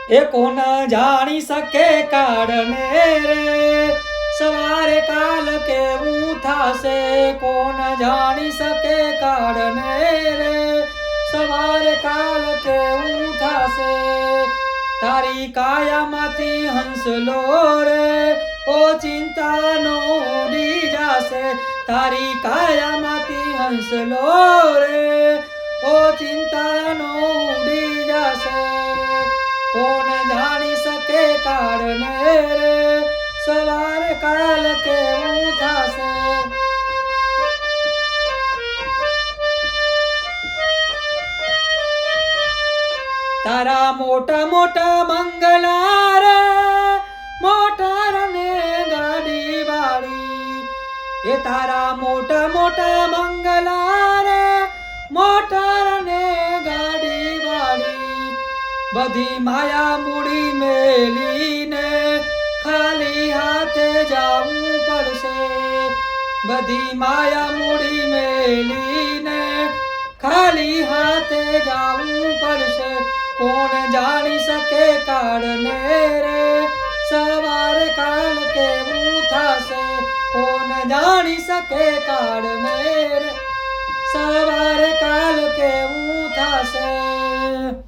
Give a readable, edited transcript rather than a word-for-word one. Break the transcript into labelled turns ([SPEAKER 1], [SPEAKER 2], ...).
[SPEAKER 1] એ કોણ જાણી શકે કાળને રે સવારે કાલ કેવું થાશે કોણ જાણી શકે કાળને રે સવારે કાલ કેવું થાશે તારી કાયામાંથી હંસલો રે ઓ ચિંતાનો ઉડી જાશે તારી કાયામાંથી હંસલો રે ઓ ચિંતાનો ઉડી જાશે કોણ જાણી શકે કાળને રે સવારે કાલ કેવું થાશે તારા મોટા મોટા બંગલા રે મોટર ને ગાડી વાળી એ તારા મોટા મોટા બંગલા રે મોટર ને ગાડી વાળી બધી માયા મૂડી મેલીને ખાલી હાથે જાવું પડશે બધી માયા મૂડી મેલીને ખાલી હાથે જાવું પડશે કોણ જાણી શકે કાળને રે સવારે કાલ કેવું થાશે કોણ જાણી શકે કાળને રે સવારે કાલ કેવું થાશે